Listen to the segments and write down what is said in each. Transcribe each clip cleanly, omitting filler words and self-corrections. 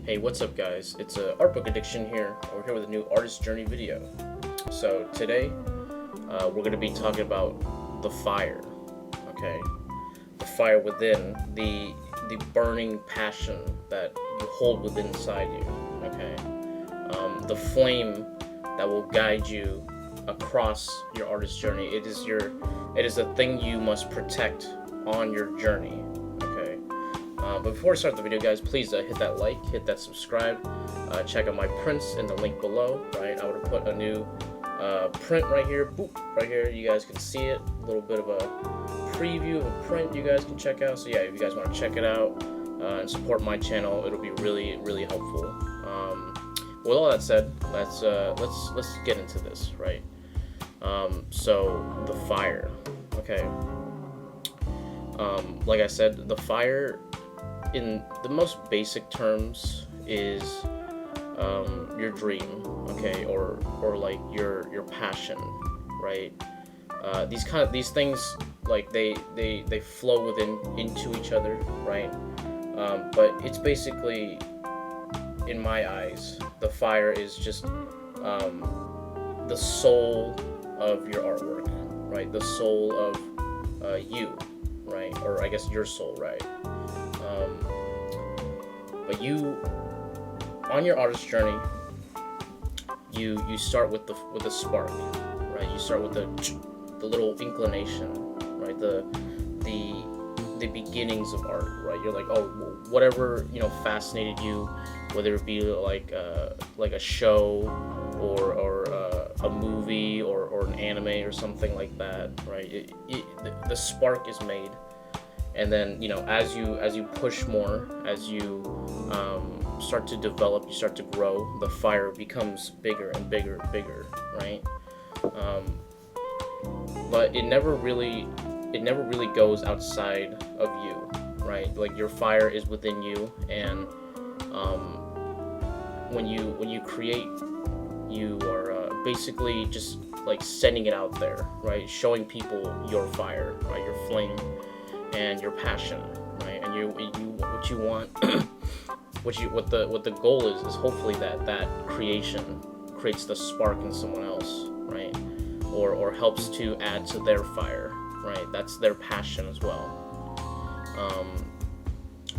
Hey, what's up guys? It's Art Book Addiction here. We're here with a new artist journey video. So today, we're going to be talking about the fire, okay? The fire within, the burning passion that you hold within inside you, okay? The flame that will guide you across your artist journey. It is the thing you must protect on your journey. But before I start the video, guys, please hit that like, hit that subscribe, check out my prints in the link below, right? I would have put a new print right here, boop, right here, you guys can see it, a little bit of a preview of a print you guys can check out. So yeah, if you guys want to check it out and support my channel, it'll be really, really helpful. With all that said, let's get into this, right? So the fire, okay. Like I said, the fire, in the most basic terms, is your dream, okay, or like your passion, right? These things, like they flow into each other, right? But it's basically, in my eyes, the fire is just the soul of your artwork, right? The soul of you, right? Or I guess your soul, right? But you, on your artist journey, you start with the spark, right? You start with the little inclination, right? The beginnings of art, right? You're like, oh, whatever, fascinated you, whether it be like a show or a movie or an anime or something like that, right? The spark is made. And then, as you push more, as you start to develop, you start to grow, the fire becomes bigger and bigger and bigger, right? But it never really goes outside of you, right? Like, your fire is within you, and when you create, you are basically just like sending it out there, right? Showing people your fire, right? Your flame and your passion, right? And what you want, what the goal is hopefully that creation creates the spark in someone else, right? Or helps to add to their fire, right? That's their passion as well.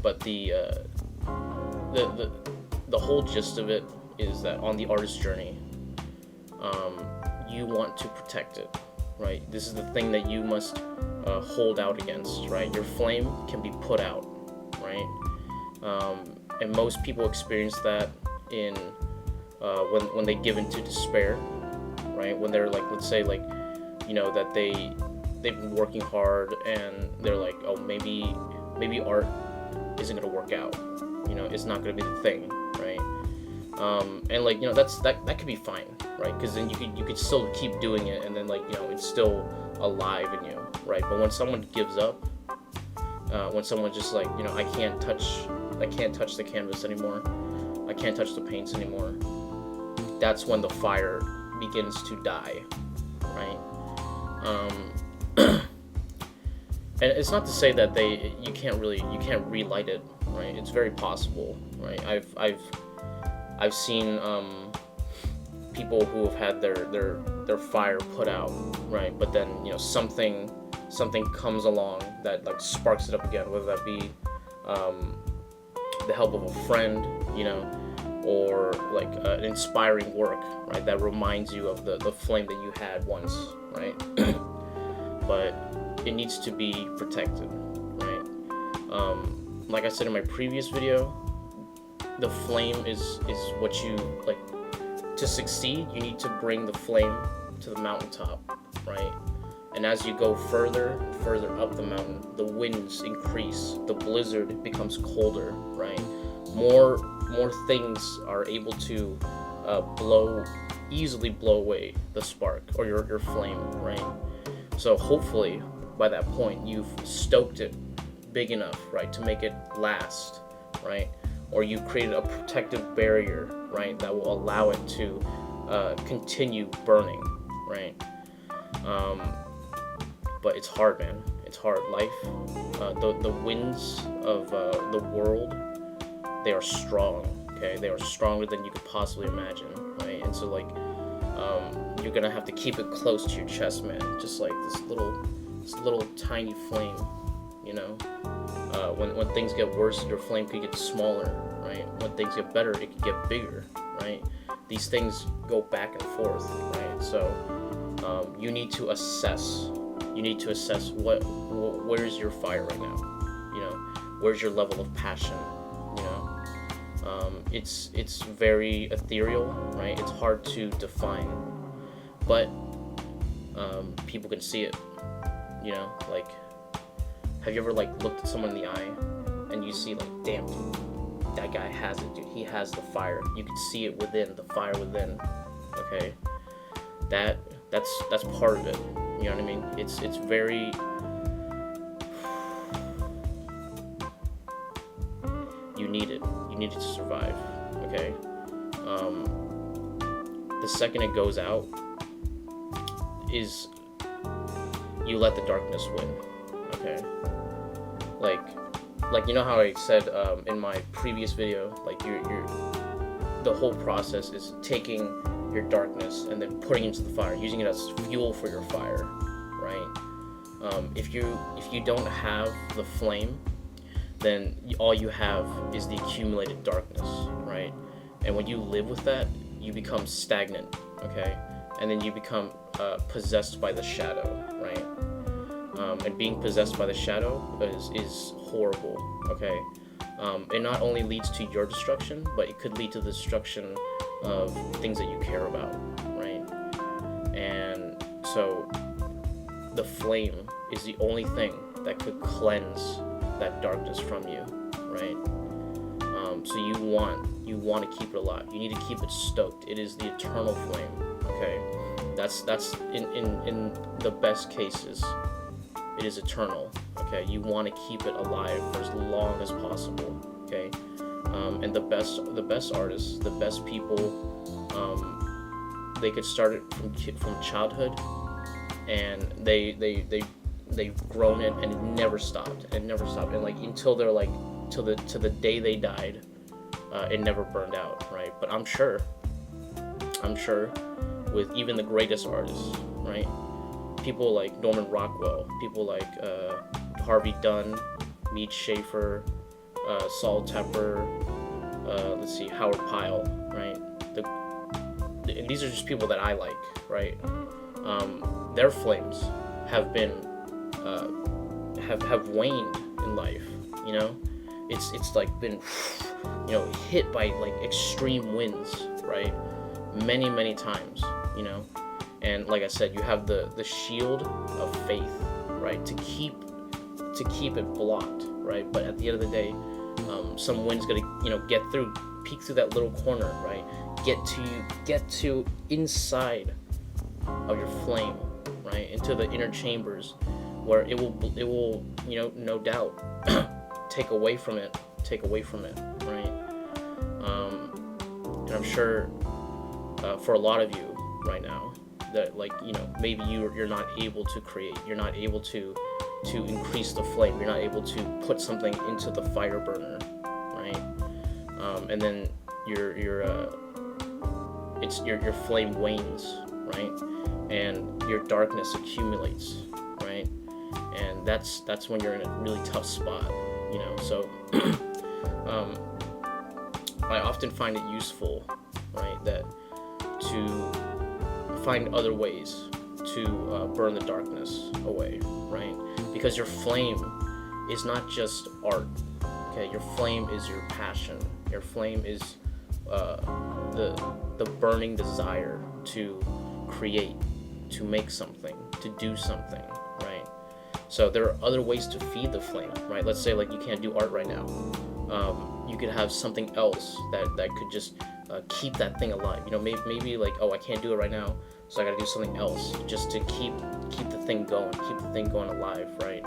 But the whole gist of it is that on the artist journey, you want to protect it, right? This is the thing that you must hold out against, right? Your flame can be put out, right? And most people experience that in when they give into despair, right? When they're like, let's say, like, that they've been working hard and they're like, oh, maybe art isn't gonna work out, it's not gonna be the thing, right? And like, that could be fine, right? Because then you could still keep doing it, and then, like, it's still alive in you, right? But when someone gives up, when someone just like, I can't touch the canvas anymore, I can't touch the paints anymore, that's when the fire begins to die, right? And it's not to say that you can't relight it, right? It's very possible, right? I've seen people who have had their fire put out, right? But then, something comes along that like sparks it up again, whether that be the help of a friend, or like an inspiring work, right? That reminds you of the flame that you had once, right? But it needs to be protected, right? Like I said in my previous video, the flame is what you like. To succeed, you need to bring the flame to the mountaintop, right? And as you go further and further up the mountain, the winds increase, the blizzard becomes colder, right? More things are able to easily blow away the spark or your flame, right? So hopefully by that point you've stoked it big enough, right, to make it last, right? Or you've created a protective barrier, right, that will allow it to continue burning, right? But it's hard, man. It's hard. Life, the winds of the world, they are strong, Okay, they are stronger than you could possibly imagine, right? And so like, you're gonna have to keep it close to your chest, man. Just like this little tiny flame, you know. When things get worse, your flame could get smaller, right? When things get better, it could get bigger, right? These things go back and forth, right? So you need to assess. You need to assess where's your fire right now, you know. Where's your level of passion, you know. It's very ethereal, right? It's hard to define, but people can see it, you know. Like, have you ever like looked at someone in the eye and you see like, damn, dude, that guy has it, dude. He has the fire. You can see it within, the fire within. Okay, that's part of it. You know what I mean? It's very. You need it. You need it to survive. Okay. The second it goes out is you let the darkness win. Okay. Like you know how I said in my previous video, like you're the whole process is taking your darkness and then putting it into the fire, using it as fuel for your fire, right? If you don't have the flame, then all you have is the accumulated darkness, right? And when you live with that, you become stagnant, okay? And then you become possessed by the shadow, right? And being possessed by the shadow is horrible, okay? It not only leads to your destruction, but it could lead to the destruction of things that you care about, right? And so the flame is the only thing that could cleanse that darkness from you, right? So you want to keep it alive. You need to keep it stoked. It is the eternal flame, okay? That's in the best cases, it is eternal, okay? You want to keep it alive for as long as possible, okay? And the best artists, the best people, they could start it from childhood, and they've grown it, and it never stopped, and like until they're like to the day they died, it never burned out, right? But I'm sure with even the greatest artists, right? People like Norman Rockwell, people like Harvey Dunn, Mead Schaefer, Saul Tepper, Howard Pyle, right? These are just people that I like, right? Their flames have been have waned in life, you know. It's like been, you know, hit by like extreme winds, right? Many times, you know. And like I said, you have the shield of faith, right, to keep it blocked, right? But at the end of the day, some wind's gonna, you know, peek through that little corner, right? Get to inside of your flame, right, into the inner chambers, where it will, you know, no doubt take away from it, right? And I'm sure for a lot of you right now, that, like, you know, maybe you're not able to create, you're not able to increase the flame, you're not able to put something into the fire burner, right? And then your flame wanes, right? And your darkness accumulates, right? And that's when you're in a really tough spot, you know. So I often find it useful, right, that to find other ways to burn the darkness away, right? Because your flame is not just art, okay? Your flame is your passion. Your flame is the burning desire to create, to make something, to do something, right? So there are other ways to feed the flame, right? Let's say like you can't do art right now. You could have something else that could just keep that thing alive. You know, maybe like, oh, I can't do it right now, so I gotta do something else just to keep the thing going alive, right?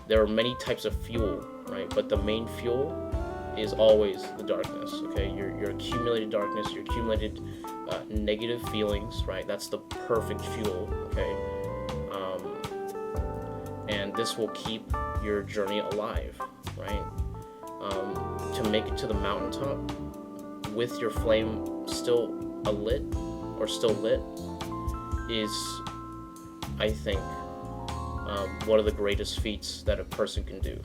There are many types of fuel, right? But the main fuel is always the darkness, okay? Your accumulated darkness, your accumulated negative feelings, right? That's the perfect fuel, okay? And this will keep your journey alive, right? to make it to the mountaintop with your flame still lit is, I think, one of the greatest feats that a person can do,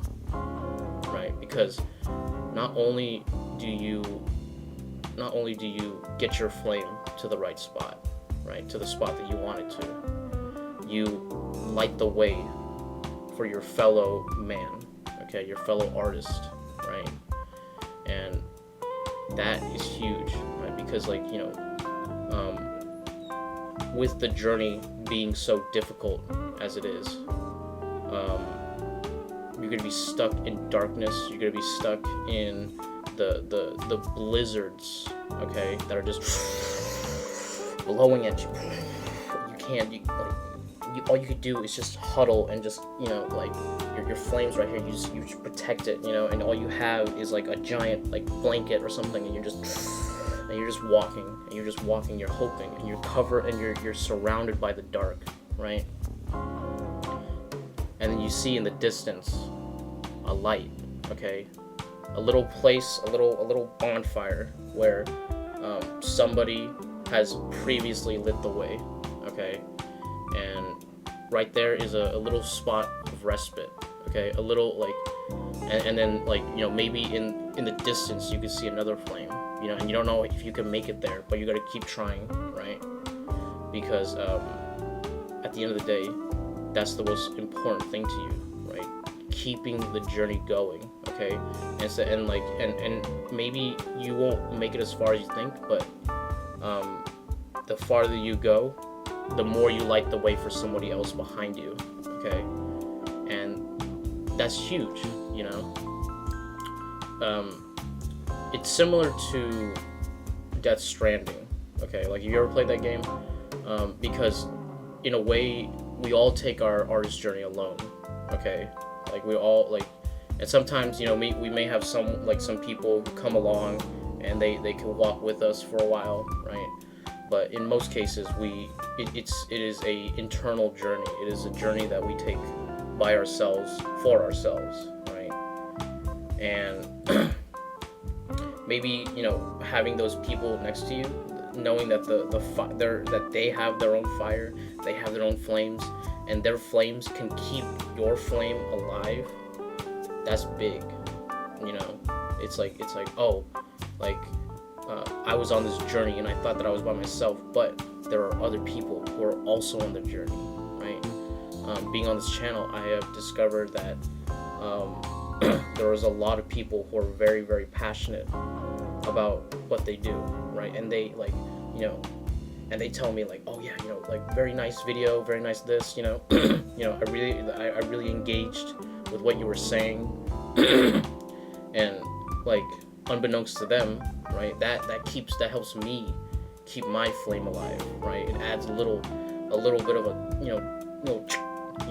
right? Because not only do you get your flame to the right spot, right, to the spot that you want it to, you light the way for your fellow man, okay, your fellow artist, right? And that is huge, right? Because, like, you know, with the journey being so difficult as it is, you're gonna be stuck in darkness. You're gonna be stuck in the blizzards, okay, that are just blowing at you. All you could do is just huddle and just, you know, like, your flames right here. You just protect it, you know, and all you have is like a giant like blanket or something, and you're just walking, you're hoping, and you're covered, and you're surrounded by the dark, right? And then you see in the distance a light, okay, a little place, a little bonfire where somebody has previously lit the way, okay, and right there is a little spot of respite, okay, a little, like, and then, like, you know, maybe in the distance you can see another flame, you know, and you don't know if you can make it there, but you gotta keep trying, right? Because at the end of the day, that's the most important thing to you, right? Keeping the journey going, okay? And maybe you won't make it as far as you think, but the farther you go, the more you light the way for somebody else behind you, okay? And that's huge, you know? It's similar to Death Stranding, okay? Like, have you ever played that game? Because in a way, we all take our artist journey alone, okay? Like, we all, like, and sometimes, you know, we may have some people who come along and they can walk with us for a while, right? But in most cases, it is a internal journey. It is a journey that we take by ourselves, for ourselves, right? And maybe, you know, having those people next to you, knowing that that they have their own fire, they have their own flames, and their flames can keep your flame alive. That's big, you know. It's like oh, like, I was on this journey and I thought that I was by myself, but there are other people who are also on the journey, right? Being on this channel, I have discovered that there is a lot of people who are very, very passionate about what they do, right? And they, like, you know, and they tell me, like, oh yeah, you know, like, very nice video, very nice this, you know, you know, I really engaged with what you were saying, and, like, unbeknownst to them, right, that helps me keep my flame alive, right? It adds a little bit of a, you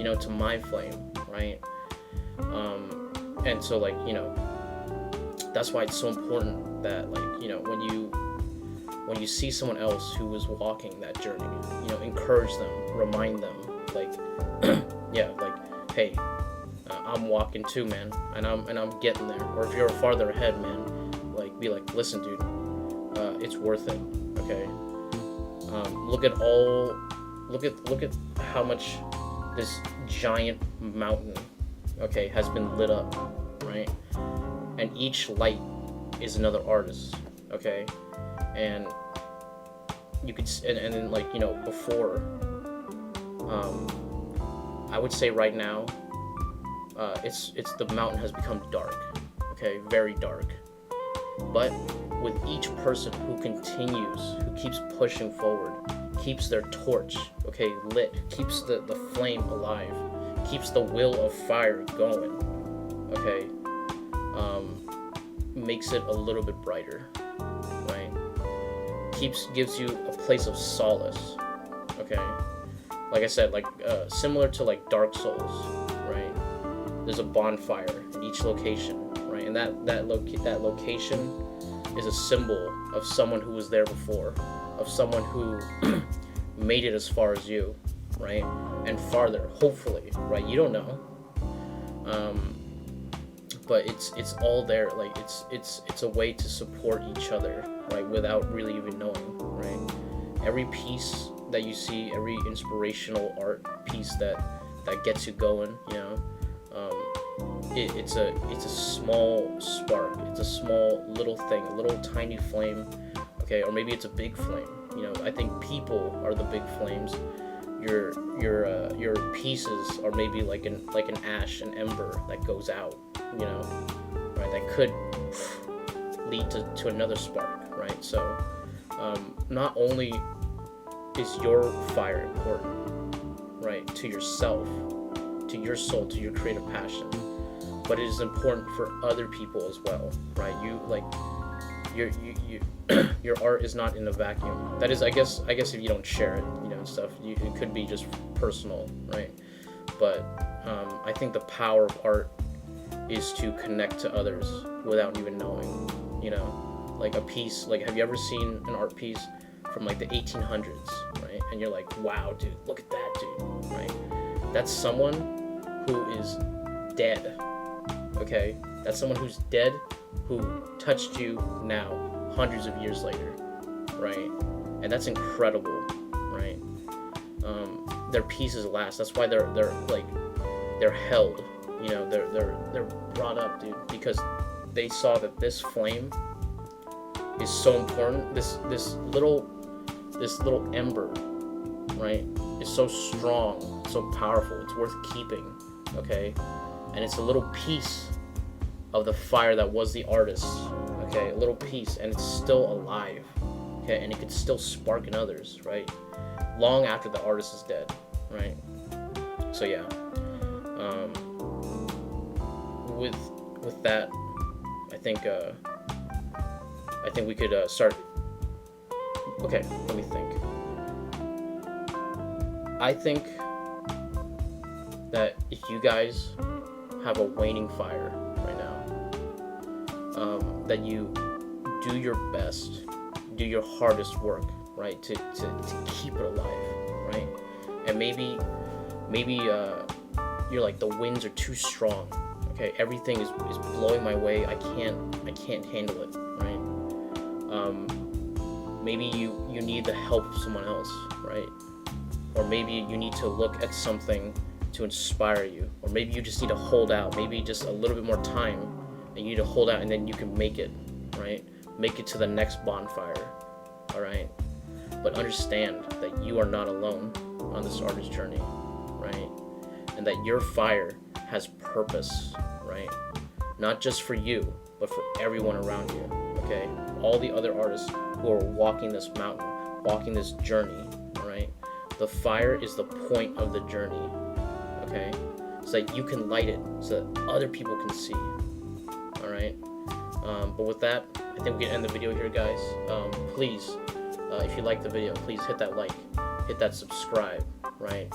know, to my flame, right? And so, like, you know, that's why it's so important that, like, you know, when you see someone else who is walking that journey, you know, encourage them, remind them, like, yeah, like, hey, I'm walking too, man, and I'm getting there. Or if you're farther ahead, man, like, be like, listen, dude, it's worth it, okay? Look at how much this giant mountain, okay, has been lit up, right? And each light is another artist, okay? And you could, and then, like, you know, before, I would say right now, it's the mountain has become dark, okay, very dark. But with each person who continues, who keeps pushing forward, keeps their torch, okay, lit, keeps the flame alive, keeps the will of fire going, okay, makes it a little bit brighter, right? Gives you a place of solace, okay? Like I said, like, similar to, like, Dark Souls, right? There's a bonfire in each location, right? And that location is a symbol of someone who was there before, of someone who made it as far as you, right? And farther, hopefully, right? You don't know. but it's all there. Like it's a way to support each other, right, without really even knowing, right? Every piece that you see, every inspirational art piece that gets you going, it's a small spark. It's a small little thing, a little tiny flame, okay, or maybe it's a big flame. I think people are the big flames. Your pieces are maybe like an ash, an ember that goes out, right? That could lead to another spark, right? So not only is your fire important, right, to yourself, to your soul, to your creative passion, but it is important for other people as well, right? Your art is not in a vacuum. That is, I guess if you don't share it, and stuff, it could be just personal, right? But I think the power of art is to connect to others without even knowing, like a piece. Like, have you ever seen an art piece from like the 1800s, right? And you're like, wow, dude, look at that, dude, right? That's someone who is dead, okay? That's someone who's dead who touched you now, hundreds of years later, right? And that's incredible, right? Their pieces last. That's why they're held, they're brought up, dude, because they saw that this flame is so important. This little ember, right, is so strong, so powerful. It's worth keeping, okay? And it's a little piece of the fire that was the artist, okay? A little piece, and it's still alive, okay? And it could still spark in others, right? Long after the artist is dead, right? So yeah, with that, I think we could start. Okay, let me think. I think that if you guys have a waning fire right now, that you do your best, do your hardest work, right, to keep it alive, right? And maybe you're like, the winds are too strong, okay? Everything is blowing my way. I can't handle it, right? Maybe you need the help of someone else, right? Or maybe you need to look at something to inspire you, or maybe you just need to hold out, maybe just a little bit more time, and you need to hold out, and then you can make it, right? Make it to the next bonfire, all right? But understand that you are not alone on this artist journey, right? And that your fire has purpose, right? Not just for you, but for everyone around you, okay? All the other artists who are walking this mountain, walking this journey, all right? The fire is the point of the journey, okay? So that you can light it, so that other people can see, all right? But with that, I think we can end the video here, guys. Please, if you like the video, please hit that like, hit that subscribe, right?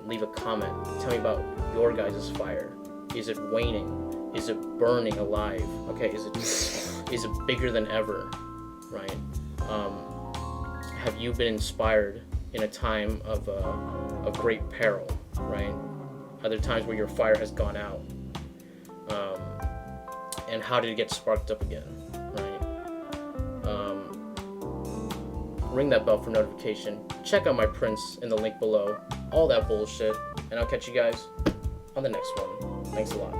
Leave a comment. Tell me about your guys' fire. Is it waning? Is it burning alive? Okay, is it bigger than ever, right? Have you been inspired in a time of great peril, right? Are there times where your fire has gone out? And how did it get sparked up again, right? Ring that bell for notification. Check out my prints in the link below. All that bullshit. And I'll catch you guys on the next one. Thanks a lot.